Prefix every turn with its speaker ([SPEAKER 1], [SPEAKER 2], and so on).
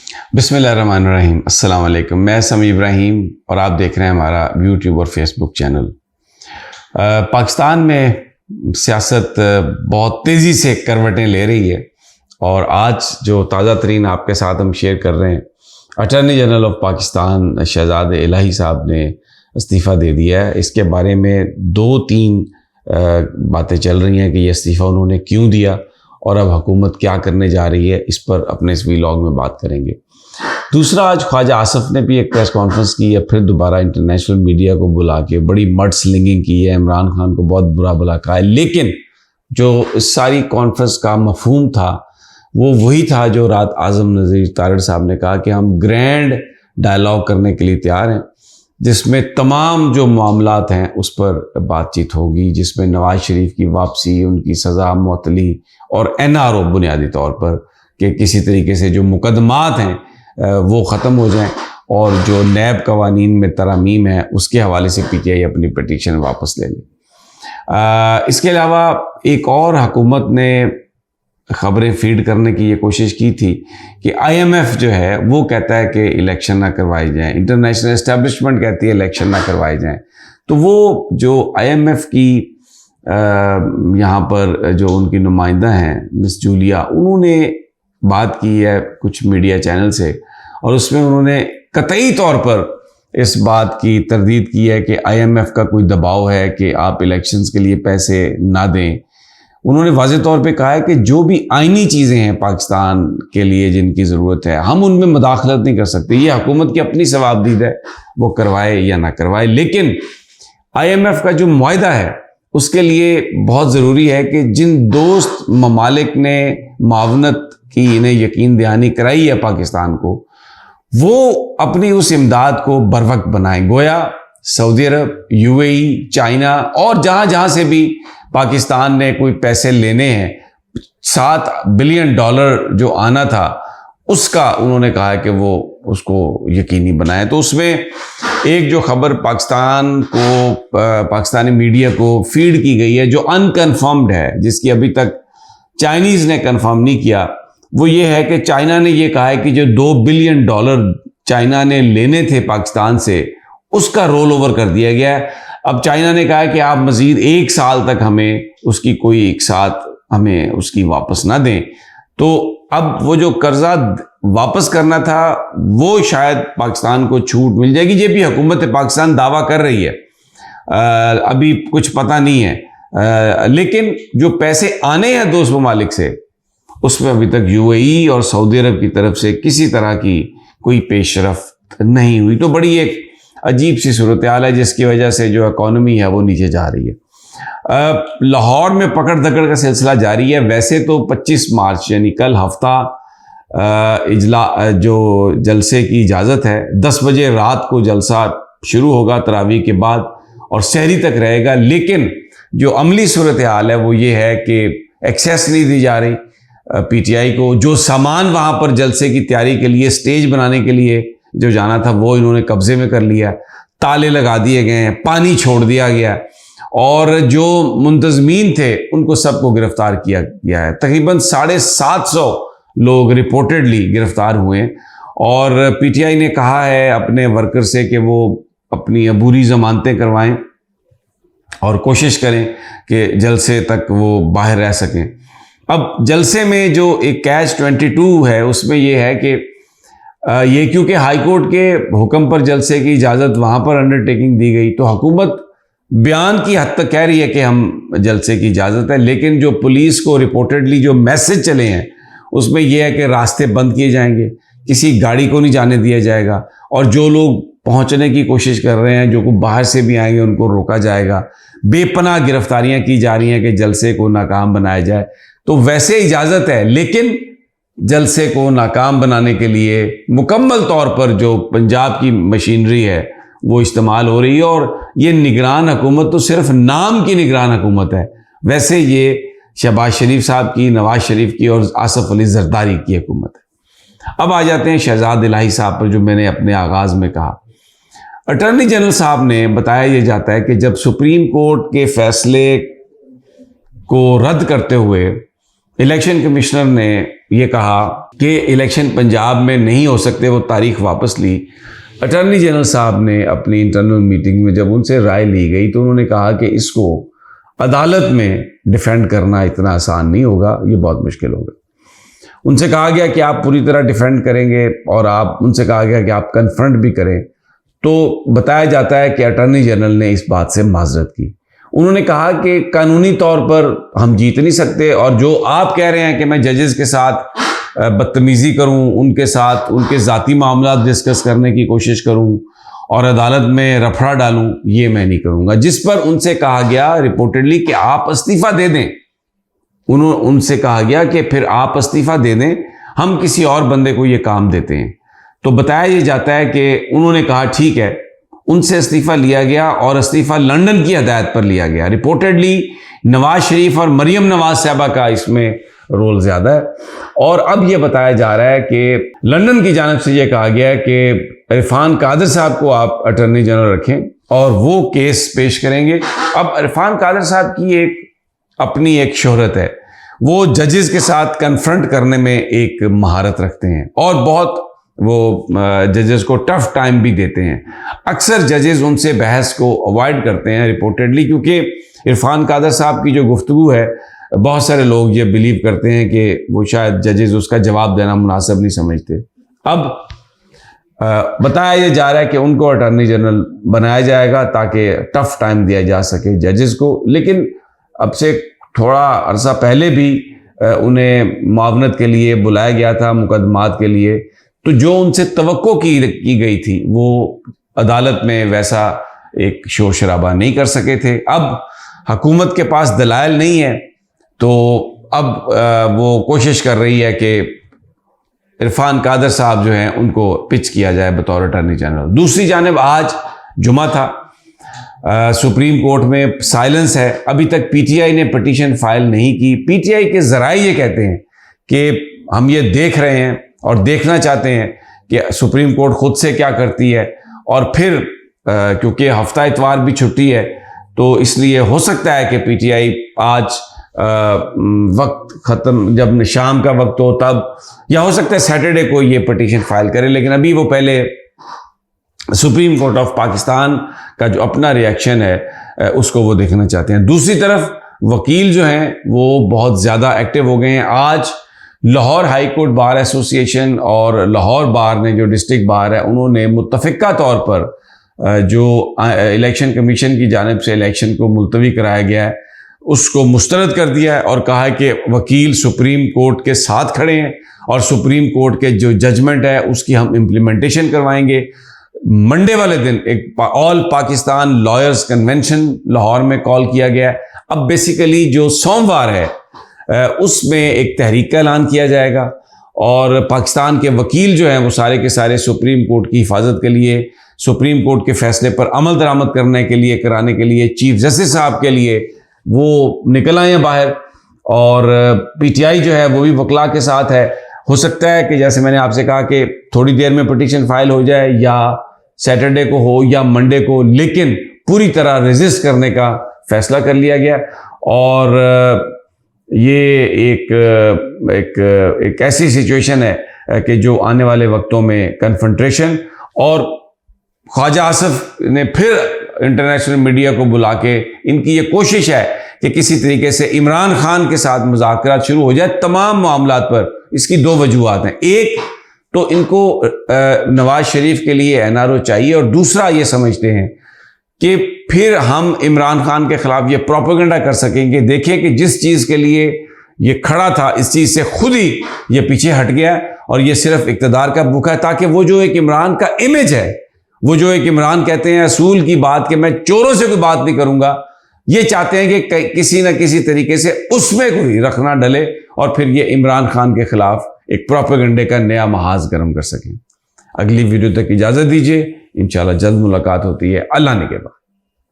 [SPEAKER 1] بسم اللہ الرحمن الرحیم۔ السلام علیکم، میں سمیع ابراہیم اور آپ دیکھ رہے ہیں ہمارا یوٹیوب اور فیس بک چینل۔ پاکستان میں سیاست بہت تیزی سے کروٹیں لے رہی ہے، اور آج جو تازہ ترین آپ کے ساتھ ہم شیئر کر رہے ہیں، attorney general of Pakistan Shahzad الہی صاحب نے استعفیٰ دے دیا ہے۔ اس کے بارے میں 2-3 باتیں چل رہی ہیں کہ یہ استعفیٰ انہوں نے کیوں دیا اور اب حکومت کیا کرنے جا رہی ہے، اس پر اپنے اس ویلاگ میں بات کریں گے۔ دوسرا، آج خواجہ آصف نے بھی ایک پریس کانفرنس کی ہے، پھر دوبارہ انٹرنیشنل میڈیا کو بلا کے بڑی مڈ سلنگنگ کی ہے، عمران خان کو بہت برا بھلا کہا ہے، لیکن جو اس ساری کانفرنس کا مفہوم تھا وہ وہی تھا جو رات اعظم نذیر تارڑ صاحب نے کہا کہ ہم گرینڈ ڈائلاگ کرنے کے لیے تیار ہیں، جس میں تمام جو معاملات ہیں اس پر بات چیت ہوگی، جس میں نواز شریف کی واپسی، ان کی سزا معطلی اور NRO بنیادی طور پر کہ کسی طریقے سے جو مقدمات ہیں وہ ختم ہو جائیں، اور جو نیب قوانین میں ترامیم ہے اس کے حوالے سے PTI اپنی پٹیشن واپس لے لے۔ اس کے علاوہ ایک اور حکومت نے خبریں فیڈ کرنے کی یہ کوشش کی تھی کہ IMF جو ہے وہ کہتا ہے کہ الیکشن نہ کروائی جائیں، انٹرنیشنل اسٹیبلشمنٹ کہتی ہے الیکشن نہ کروائی جائیں، تو وہ جو IMF کی یہاں پر جو ان کی نمائندہ ہیں مس جولیا، انہوں نے بات کی ہے کچھ میڈیا چینل سے، اور اس میں انہوں نے قطعی طور پر اس بات کی تردید کی ہے کہ IMF کا کوئی دباؤ ہے کہ آپ الیکشنز کے لیے پیسے نہ دیں۔ انہوں نے واضح طور پہ کہا ہے کہ جو بھی آئینی چیزیں ہیں پاکستان کے لیے جن کی ضرورت ہے، ہم ان میں مداخلت نہیں کر سکتے، یہ حکومت کی اپنی ثوابدید ہے، وہ کروائے یا نہ کروائے، لیکن IMF کا جو معاہدہ ہے اس کے لیے بہت ضروری ہے کہ جن دوست ممالک نے معاونت کی انہیں یقین دہانی کرائی ہے پاکستان کو، وہ اپنی اس امداد کو بروقت بنائیں۔ گویا سعودی عرب، UAE، چائنا اور جہاں جہاں سے بھی پاکستان نے کوئی پیسے لینے ہیں، $7 بلین جو آنا تھا، اس کا انہوں نے کہا ہے کہ وہ اس کو یقینی بنائیں۔ تو اس میں ایک جو خبر پاکستانی میڈیا کو فیڈ کی گئی ہے جو انکنفرمڈ ہے، جس کی ابھی تک چائنیز نے کنفرم نہیں کیا، وہ یہ ہے کہ چائنا نے یہ کہا ہے کہ جو $2 بلین چائنا نے لینے تھے پاکستان سے، اس کا رول اوور کر دیا گیا ہے۔ اب چائنا نے کہا ہے کہ آپ مزید 1 سال تک ہمیں اس کی کوئی ایک ساتھ ہمیں اس کی واپس نہ دیں، تو اب وہ جو قرضہ واپس کرنا تھا وہ شاید پاکستان کو چھوٹ مل جائے گی، یہ بھی حکومت پاکستان دعویٰ کر رہی ہے، ابھی کچھ پتہ نہیں ہے، لیکن جو پیسے آنے ہیں دوست ممالک سے، اس میں ابھی تک UAE اور سعودی عرب کی طرف سے کسی طرح کی کوئی پیش رفت نہیں ہوئی۔ تو بڑی ایک عجیب سی صورتحال ہے جس کی وجہ سے جو اکانومی ہے وہ نیچے جا رہی ہے۔ لاہور میں پکڑ دھکڑ کا سلسلہ جاری ہے۔ ویسے تو 25 مارچ یعنی کل ہفتہ جو جلسے کی اجازت ہے، 10 بجے رات کو جلسہ شروع ہوگا تراویح کے بعد اور سحری تک رہے گا، لیکن جو عملی صورتحال ہے وہ یہ ہے کہ ایکسیس نہیں دی جا رہی PTI کو، جو سامان وہاں پر جلسے کی تیاری کے لیے اسٹیج بنانے کے لیے جو جانا تھا وہ انہوں نے قبضے میں کر لیا، تالے لگا دیے گئے ہیں، پانی چھوڑ دیا گیا، اور جو منتظمین تھے ان کو سب کو گرفتار کیا گیا ہے۔ تقریباً 750 لوگ رپورٹڈلی گرفتار ہوئے ہیں، اور PTI نے کہا ہے اپنے ورکر سے کہ وہ اپنی عبوری ضمانتیں کروائیں اور کوشش کریں کہ جلسے تک وہ باہر رہ سکیں۔ اب جلسے میں جو ایک کیچ 22 ہے اس میں یہ ہے کہ یہ کیونکہ ہائی کورٹ کے حکم پر جلسے کی اجازت وہاں پر انڈرٹیکنگ دی گئی، تو حکومت بیان کی حد تک کہہ رہی ہے کہ ہم جلسے کی اجازت ہے، لیکن جو پولیس کو رپورٹڈلی جو میسج چلے ہیں اس میں یہ ہے کہ راستے بند کیے جائیں گے، کسی گاڑی کو نہیں جانے دیا جائے گا، اور جو لوگ پہنچنے کی کوشش کر رہے ہیں، جو کو باہر سے بھی آئیں گے، ان کو روکا جائے گا۔ بے پناہ گرفتاریاں کی جا رہی ہیں کہ جلسے کو ناکام بنایا جائے۔ تو ویسے اجازت ہے، لیکن جلسے کو ناکام بنانے کے لیے مکمل طور پر جو پنجاب کی مشینری ہے وہ استعمال ہو رہی ہے، اور یہ نگران حکومت تو صرف نام کی نگران حکومت ہے، ویسے یہ شہباز شریف صاحب کی، نواز شریف کی اور آصف علی زرداری کی حکومت ہے۔ اب آ جاتے ہیں شہزاد الہی صاحب پر، جو میں نے اپنے آغاز میں کہا۔ اٹارنی جنرل صاحب نے بتایا یہ جاتا ہے کہ جب سپریم کورٹ کے فیصلے کو رد کرتے ہوئے الیکشن کمشنر نے یہ کہا کہ الیکشن پنجاب میں نہیں ہو سکتے، وہ تاریخ واپس لی۔ اٹارنی جنرل صاحب نے اپنی انٹرنل میٹنگ میں جب ان سے رائے لی گئی تو انہوں نے کہا کہ اس کو عدالت میں ڈیفینڈ کرنا اتنا آسان نہیں ہوگا، یہ بہت مشکل ہوگا۔ ان سے کہا گیا کہ آپ پوری طرح ڈیفینڈ کریں گے، اور ان سے کہا گیا کہ آپ کنفرنٹ بھی کریں۔ تو بتایا جاتا ہے کہ اٹارنی جنرل نے اس بات سے معذرت کی۔ انہوں نے کہا کہ قانونی طور پر ہم جیت نہیں سکتے، اور جو آپ کہہ رہے ہیں کہ میں ججز کے ساتھ بدتمیزی کروں، ان کے ساتھ ان کے ذاتی معاملات ڈسکس کرنے کی کوشش کروں اور عدالت میں رفڑا ڈالوں، یہ میں نہیں کروں گا۔ جس پر ان سے کہا گیا ریپورٹڈلی کہ آپ استعفیٰ دے دیں۔ ان سے کہا گیا کہ پھر آپ استعفیٰ دے دیں، ہم کسی اور بندے کو یہ کام دیتے ہیں۔ تو بتایا یہ جاتا ہے کہ انہوں نے کہا ٹھیک ہے، ان سے استعفیٰ لیا گیا، اور استعفیٰ لندن کی ہدایت پر لیا گیا۔ ریپورٹڈلی نواز شریف اور مریم نواز صاحبہ کا اس میں رول زیادہ ہے، اور اب یہ بتایا جا رہا ہے کہ لندن کی جانب سے یہ کہا گیا ہے کہ عرفان قادر صاحب کو آپ اٹارنی جنرل رکھیں اور وہ کیس پیش کریں گے۔ اب عرفان قادر صاحب کی اپنی ایک شہرت ہے، وہ ججز کے ساتھ کنفرنٹ کرنے میں ایک مہارت رکھتے ہیں، اور بہت وہ ججز کو ٹف ٹائم بھی دیتے ہیں۔ اکثر ججز ان سے بحث کو اوائڈ کرتے ہیں ریپورٹڈلی، کیونکہ عرفان قادر صاحب کی جو گفتگو ہے، بہت سارے لوگ یہ بلیو کرتے ہیں کہ وہ شاید ججز اس کا جواب دینا مناسب نہیں سمجھتے۔ اب بتایا یہ جا رہا ہے کہ ان کو اٹارنی جنرل بنایا جائے گا تاکہ ٹف ٹائم دیا جا سکے ججز کو، لیکن اب سے تھوڑا عرصہ پہلے بھی انہیں معاونت کے لیے بلایا گیا تھا، مقدمات کے لیے، تو جو ان سے توقع کی گئی تھی وہ عدالت میں ویسا ایک شور شرابہ نہیں کر سکے تھے۔ اب حکومت کے پاس دلائل نہیں ہے، تو اب وہ کوشش کر رہی ہے کہ عرفان قادر صاحب جو ہیں ان کو پچ کیا جائے بطور اٹارنی جنرل۔ دوسری جانب آج جمعہ تھا، سپریم کورٹ میں سائلنس ہے، ابھی تک پی ٹی آئی نے پٹیشن فائل نہیں کی۔ پی ٹی آئی کے ذرائع یہ کہتے ہیں کہ ہم یہ دیکھ رہے ہیں اور دیکھنا چاہتے ہیں کہ سپریم کورٹ خود سے کیا کرتی ہے، اور پھر کیونکہ ہفتہ اتوار بھی چھٹی ہے تو اس لیے ہو سکتا ہے کہ پی ٹی آئی آج وقت ختم جب شام کا وقت ہو تب، یا ہو سکتا ہے سیٹرڈے کو یہ پٹیشن فائل کرے، لیکن ابھی وہ پہلے سپریم کورٹ آف پاکستان کا جو اپنا ریئیکشن ہے اس کو وہ دیکھنا چاہتے ہیں۔ دوسری طرف وکیل جو ہیں وہ بہت زیادہ ایکٹیو ہو گئے ہیں۔ آج لاہور ہائی کورٹ بار ایسوسی ایشن اور لاہور بار نے، جو ڈسٹرکٹ بار ہے، انہوں نے متفقہ طور پر جو الیکشن کمیشن کی جانب سے الیکشن کو ملتوی کرایا گیا ہے اس کو مسترد کر دیا ہے، اور کہا ہے کہ وکیل سپریم کورٹ کے ساتھ کھڑے ہیں اور سپریم کورٹ کے جو ججمنٹ ہے اس کی ہم امپلیمنٹیشن کروائیں گے۔ منڈے والے دن ایک آل پاکستان لائرز کنونشن لاہور میں کال کیا گیا ہے۔ اب بیسیکلی جو سوموار ہے اس میں ایک تحریک کا اعلان کیا جائے گا، اور پاکستان کے وکیل جو ہیں وہ سارے کے سارے سپریم کورٹ کی حفاظت کے لیے، سپریم کورٹ کے فیصلے پر عمل درآمد کرنے کے لیے، کرانے کے لیے، چیف جسٹس صاحب کے لیے وہ نکل آئے ہیں باہر، اور پی ٹی آئی جو ہے وہ بھی وکلاء کے ساتھ ہے۔ ہو سکتا ہے کہ جیسے میں نے آپ سے کہا کہ تھوڑی دیر میں پٹیشن فائل ہو جائے، یا سیٹرڈے کو ہو یا منڈے کو، لیکن پوری طرح ریزسٹ کرنے کا فیصلہ کر لیا گیا، اور یہ ایک ایسی سچویشن ہے کہ جو آنے والے وقتوں میں کنفرنٹریشن، اور خواجہ آصف نے پھر انٹرنیشنل میڈیا کو بلا کے ان کی یہ کوشش ہے کہ کسی طریقے سے عمران خان کے ساتھ مذاکرات شروع ہو جائے تمام معاملات پر۔ اس کی دو وجوہات ہیں، ایک تو ان کو نواز شریف کے لیے این آر او چاہیے، اور دوسرا یہ سمجھتے ہیں کہ پھر ہم عمران خان کے خلاف یہ پروپیگنڈا کر سکیں کہ دیکھیں کہ جس چیز کے لیے یہ کھڑا تھا اس چیز سے خود ہی یہ پیچھے ہٹ گیا، اور یہ صرف اقتدار کا بھوکا ہے، تاکہ وہ جو ایک عمران کا امیج ہے، وہ جو ایک عمران کہتے ہیں اصول کی بات کہ میں چوروں سے کوئی بات نہیں کروں گا، یہ چاہتے ہیں کہ کسی نہ کسی طریقے سے اس میں کوئی رکھنا ڈلے، اور پھر یہ عمران خان کے خلاف ایک پروپیگنڈے کا نیا محاذ گرم کر سکیں۔ اگلی ویڈیو تک اجازت دیجیے، انشاءاللہ جلد ملاقات ہوتی ہے۔ اللہ نگہبان۔